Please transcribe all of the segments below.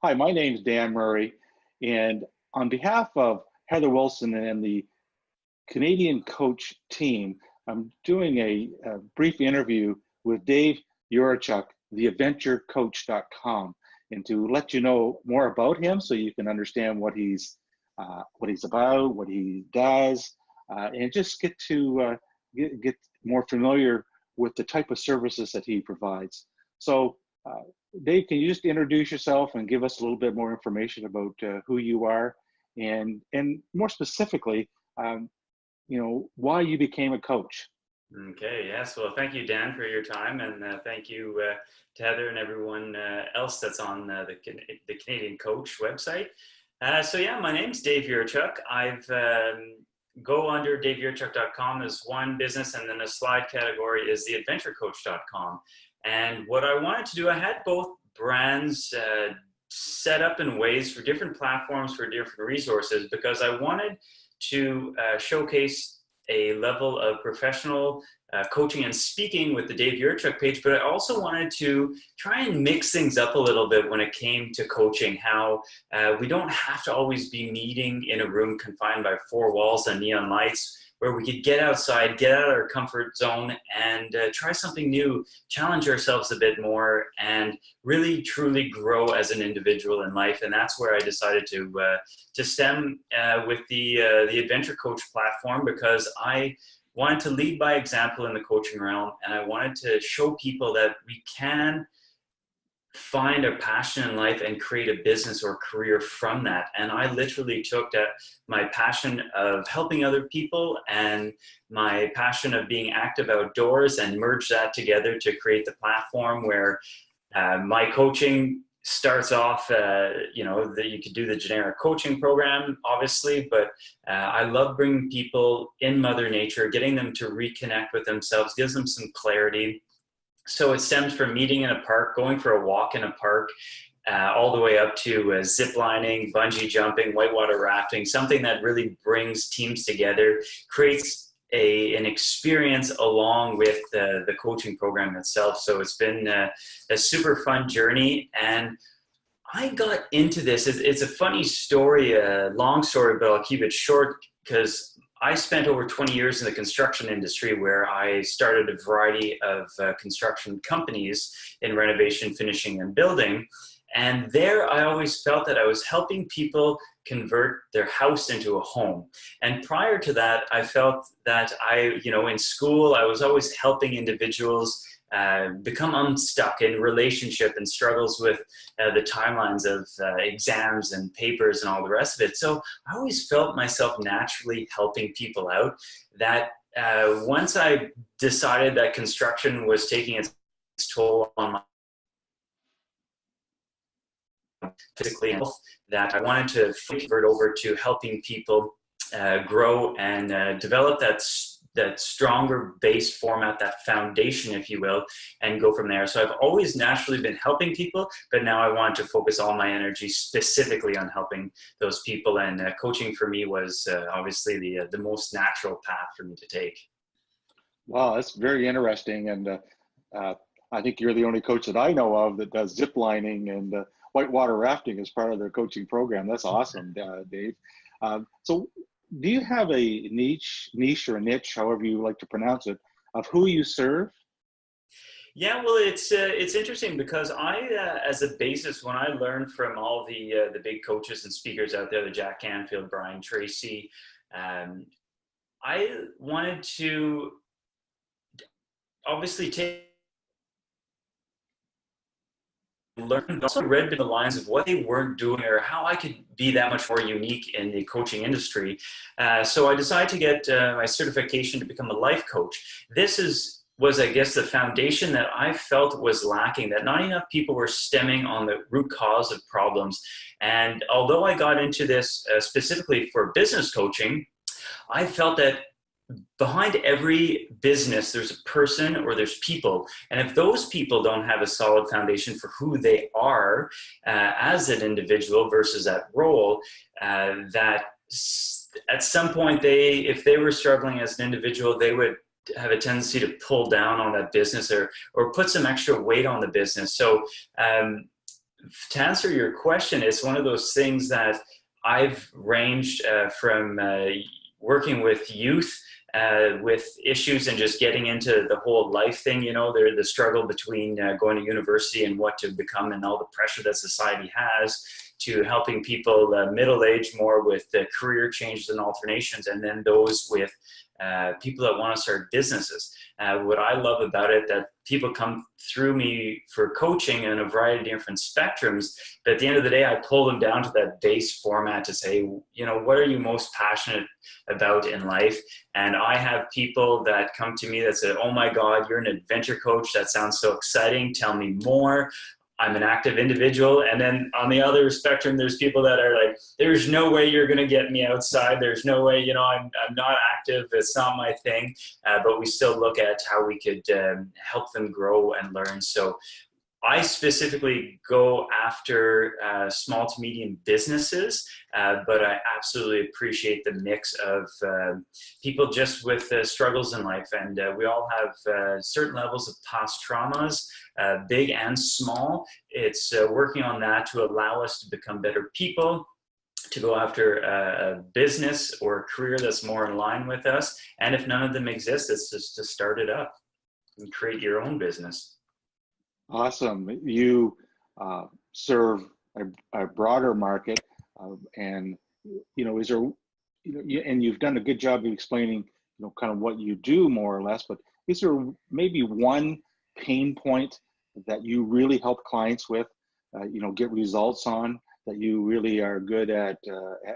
Hi, my name is Dan Murray, and on behalf of Heather Wilson and the Canadian coach team, I'm doing a brief interview with Dave Urichuck, theadventurecoach.com, and to let you know more about him so you can understand what he's about, what he does, and just get more familiar with the type of services that he provides. So, Dave, can you just introduce yourself and give us a little bit more information about who you are, and more specifically, why you became a coach? Okay, yes. Well, thank you, Dan, for your time, and thank you to Heather and everyone else that's on the Canadian Coach website. So yeah, my name's Dave Urichuck. I've go under daveurichuck.com as one business, and then a slide category is theadventurecoach.com. And what I wanted to do, I had both brands set up in ways for different platforms for different resources, because I wanted to showcase a level of professional coaching and speaking with the Dave Urichuck page, but I also wanted to try and mix things up a little bit when it came to coaching, how we don't have to always be meeting in a room confined by four walls and neon lights, where we could get outside, get out of our comfort zone, and try something new, challenge ourselves a bit more, and really truly grow as an individual in life. And that's where I decided to stem with the Adventure Coach platform, because I wanted to lead by example in the coaching realm, and I wanted to show people that we can find a passion in life and create a business or career from that. And I literally took that, my passion of helping other people and my passion of being active outdoors, and merged that together to create the platform where my coaching starts off, you could do the generic coaching program, obviously, but I love bringing people in Mother Nature, getting them to reconnect with themselves, gives them some clarity. So it stems from meeting in a park, going for a walk in a park, all the way up to zip lining, bungee jumping, whitewater rafting, something that really brings teams together, creates an experience along with the coaching program itself. So it's been a super fun journey. And I got into this, it's a funny story, a long story, but I'll keep it short, because I spent over 20 years in the construction industry, where I started a variety of construction companies in renovation, finishing, and building. And there I always felt that I was helping people convert their house into a home. And prior to that, I felt that in school, I was always helping individuals become unstuck in relationship and struggles with the timelines of exams and papers and all the rest of it. So I always felt myself naturally helping people out. That once I decided that construction was taking its toll on my physically health, that I wanted to convert over to helping people grow and develop that stronger base format, that foundation, if you will, and go from there. So I've always naturally been helping people, but now I want to focus all my energy specifically on helping those people. And coaching for me was obviously the most natural path for me to take. Wow, that's very interesting. And I think you're the only coach that I know of that does zip lining and whitewater rafting as part of their coaching program. That's awesome, Dave. So do you have a niche or a niche, however you like to pronounce it, of who you serve? Yeah, well, it's interesting, because I, as a basis, when I learned from all the big coaches and speakers out there, the Jack Canfield, Brian Tracy, I wanted to obviously learn, also read between the lines of what they weren't doing, or how I could be that much more unique in the coaching industry. So I decided to get my certification to become a life coach. This was, I guess, the foundation that I felt was lacking, that not enough people were stemming on the root cause of problems. And although I got into this specifically for business coaching, I felt that behind every business, there's a person or there's people. And if those people don't have a solid foundation for who they are as an individual versus that role, that at some point, if they were struggling as an individual, they would have a tendency to pull down on that business, or put some extra weight on the business. So To answer your question, it's one of those things that I've ranged from working with youth with issues and just getting into the whole life thing, the struggle between going to university and what to become and all the pressure that society has, to helping people middle-aged more with career changes and alternations, and then those with people that want to start businesses. What I love about it, that people come through me for coaching in a variety of different spectrums, but at the end of the day, I pull them down to that base format to say, what are you most passionate about in life? And I have people that come to me that say, oh my God, you're an adventure coach. That sounds so exciting. Tell me more. I'm an active individual. And then on the other spectrum, there's people that are like, there's no way you're going to get me outside. There's no way, I'm not active. It's not my thing. But we still look at how we could help them grow and learn. So I specifically go after small to medium businesses, but I absolutely appreciate the mix of people just with struggles in life. And we all have certain levels of past traumas, big and small. It's working on that to allow us to become better people, to go after a business or a career that's more in line with us. And if none of them exist, it's just to start it up and create your own business. Awesome. You serve a broader market, and is there, and you've done a good job of explaining, kind of what you do more or less. But is there maybe one pain point that you really help clients with, get results on, that you really are good at,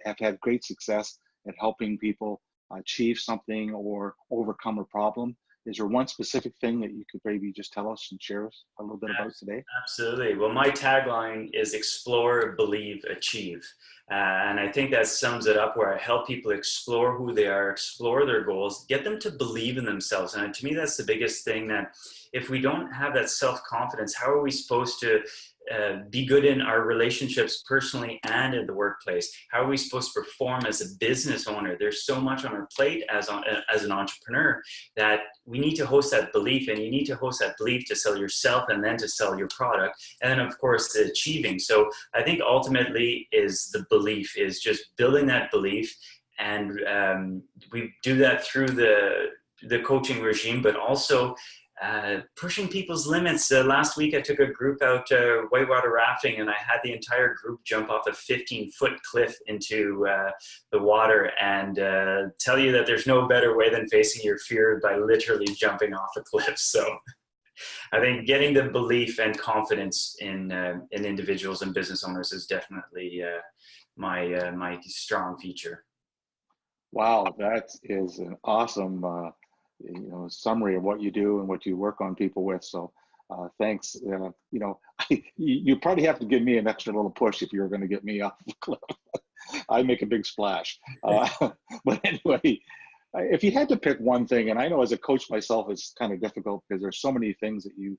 have had great success at helping people achieve something or overcome a problem? Is there one specific thing that you could maybe just tell us and share us a little bit about today? Absolutely. Well, my tagline is explore, believe, achieve. And I think that sums it up, where I help people explore who they are, explore their goals, get them to believe in themselves. And to me, that's the biggest thing, that if we don't have that self-confidence, how are we supposed to be good in our relationships personally and in the workplace? How are we supposed to perform as a business owner? There's so much on our plate as an entrepreneur, that we need to host that belief, and you need to host that belief to sell yourself and then to sell your product. And then of course the achieving. So I think ultimately is the belief, is just building that belief. And we do that through the coaching regime, but also pushing people's limits. Last week I took a group out whitewater rafting, and I had the entire group jump off a 15-foot cliff into the water, and tell you that there's no better way than facing your fear by literally jumping off a cliff. So I think getting the belief and confidence in individuals and business owners is definitely my strong feature. Wow, that is an awesome summary of what you do and what you work on people with. So thanks. You probably have to give me an extra little push if you're going to get me off the cliff. I make a big splash. But anyway, if you had to pick one thing, and I know as a coach myself, it's kind of difficult because there's so many things that you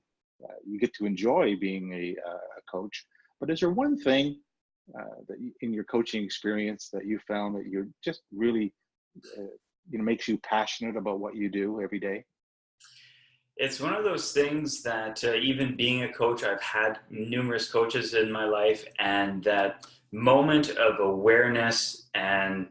get to enjoy being a coach. But is there one thing that in your coaching experience that you found that you're just really makes you passionate about what you do every day? It's one of those things that even being a coach, I've had numerous coaches in my life, and that moment of awareness and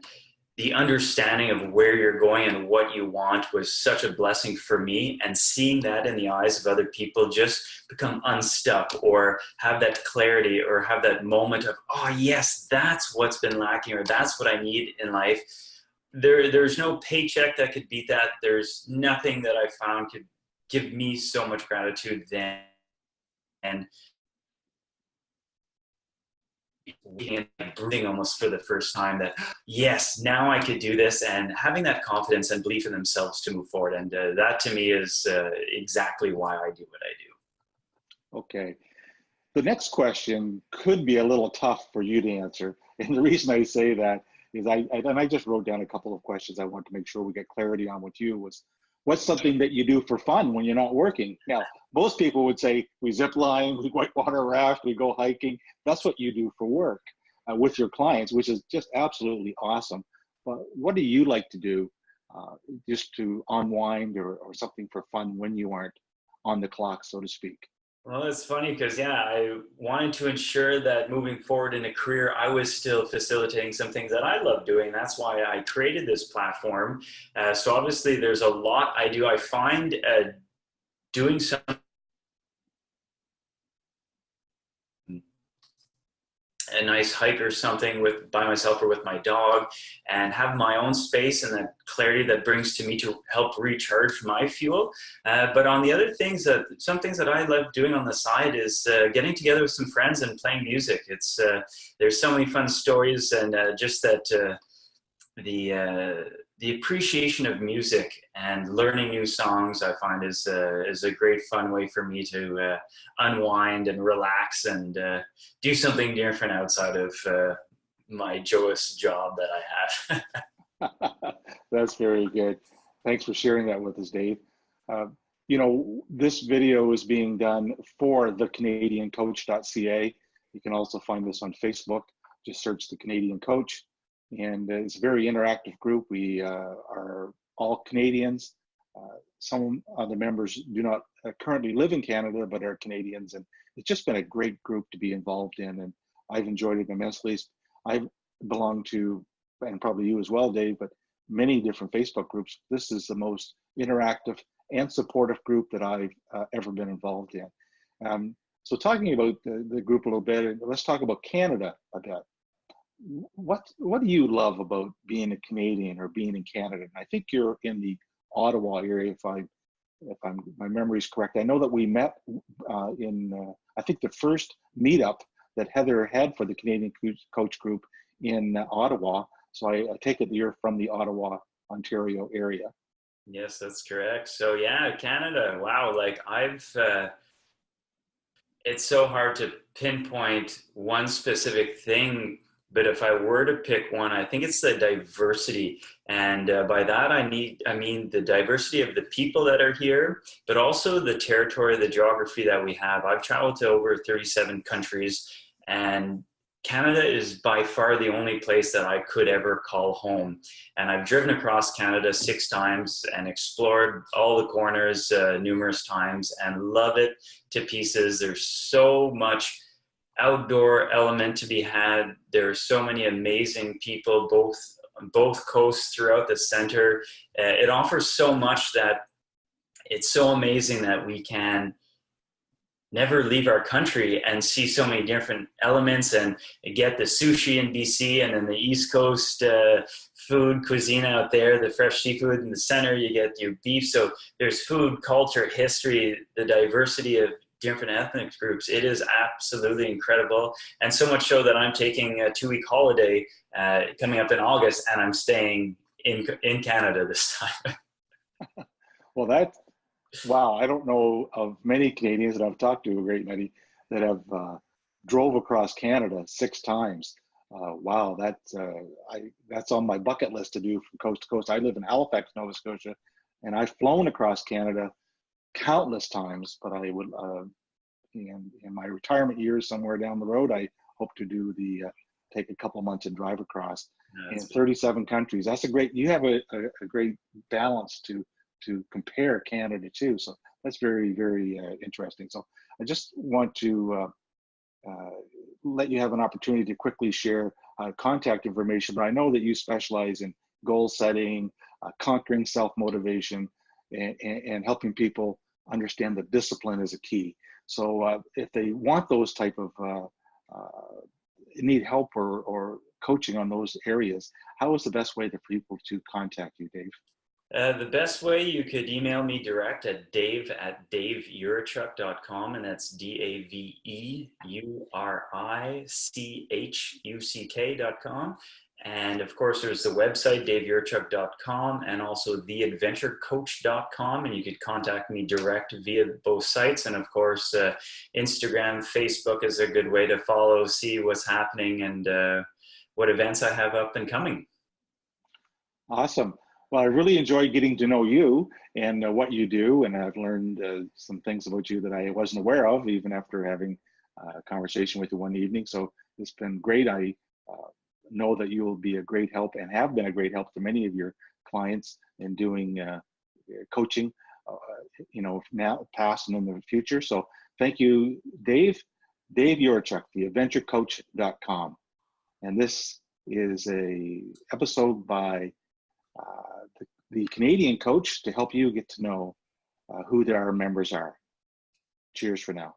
the understanding of where you're going and what you want was such a blessing for me. And seeing that in the eyes of other people just become unstuck, or have that clarity, or have that moment of, oh yes, that's what's been lacking, or that's what I need in life. There's no paycheck that could beat that. There's nothing that I found could give me so much gratitude than, and breathing almost for the first time, that yes, now I could do this, and having that confidence and belief in themselves to move forward. And that to me is exactly why I do what I do. Okay. The next question could be a little tough for you to answer. And the reason I say that is I just wrote down a couple of questions I want to make sure we get clarity on with you. Was, what's something that you do for fun when you're not working? Now, most people would say we zip line, we whitewater raft, we go hiking. That's what you do for work with your clients, which is just absolutely awesome. But what do you like to do just to unwind or something for fun when you aren't on the clock, so to speak? Well, it's funny because, yeah, I wanted to ensure that moving forward in a career, I was still facilitating some things that I love doing. That's why I created this platform. So obviously, there's a lot I do. I find doing some a nice hike or something with by myself or with my dog, and have my own space and that clarity that brings to me to help recharge my fuel. But on the other things, that some things that I love doing on the side is getting together with some friends and playing music. It's there's so many fun stories, and just that the the appreciation of music and learning new songs, I find, is a great fun way for me to unwind and relax and do something different outside of my joyous job that I have. That's very good. Thanks for sharing that with us, Dave. Uh, you know, this video is being done for the CanadianCoach.ca. You can also find this on Facebook. Just search the Canadian Coach. And it's a very interactive group. We are all Canadians. Some of the members do not currently live in Canada, but are Canadians. And it's just been a great group to be involved in. And I've enjoyed it immensely. I belong to, and probably you as well, Dave, but many different Facebook groups. This is the most interactive and supportive group that I've ever been involved in. So talking about the group a little bit, let's talk about Canada a bit. What do you love about being a Canadian or being in Canada? And I think you're in the Ottawa area, if my memory is correct. I know that we met in I think the first meetup that Heather had for the Canadian Coach Group in Ottawa. So I take it that you're from the Ottawa, Ontario area. Yes, that's correct. So yeah, Canada. Wow, like I've it's so hard to pinpoint one specific thing, but if I were to pick one, I think it's the diversity. And by that, I mean the diversity of the people that are here, but also the territory, the geography that we have. I've traveled to over 37 countries, and Canada is by far the only place that I could ever call home. And I've driven across Canada 6 times and explored all the corners numerous times and love it to pieces. There's so much outdoor element to be had. There are so many amazing people, both coasts throughout the center. It offers so much that it's so amazing that we can never leave our country and see so many different elements and get the sushi in BC, and then the East Coast food cuisine out there, the fresh seafood in the center, you get your beef. So there's food, culture, history, the diversity of different ethnic groups. It is absolutely incredible. And so much so that I'm taking a 2-week holiday coming up in August, and I'm staying in Canada this time. Well, wow, I don't know of many Canadians that I've talked to, a great many, that have drove across Canada 6 times. Wow, that's on my bucket list to do from coast to coast. I live in Halifax, Nova Scotia, and I've flown across Canada countless times, but I would, in my retirement years somewhere down the road, I hope to do take a couple months and drive across in 37 countries. That's you have a great balance to compare Canada to. So that's very, very interesting. So I just want to let you have an opportunity to quickly share contact information, but I know that you specialize in goal setting, conquering self-motivation, and helping people understand that discipline is a key. So if they want those type of, need help or coaching on those areas, how is the best way for people to contact you, Dave? The best way, you could email me direct at dave@daveurichuck.com, and that's DAVEURICHUCK.com. And of course, there's the website, daveurichuck.com, and also theadventurecoach.com. And you could contact me direct via both sites. And of course, Instagram, Facebook is a good way to follow, see what's happening, and what events I have up and coming. Awesome. Well, I really enjoyed getting to know you and what you do. And I've learned some things about you that I wasn't aware of, even after having a conversation with you one evening. So it's been great. I know that you will be a great help and have been a great help to many of your clients in doing coaching now, past, and in the future. So thank you, Dave Urichuck, theadventurecoach.com. And this is a episode by the Canadian coach to help you get to know who our members are. Cheers for now.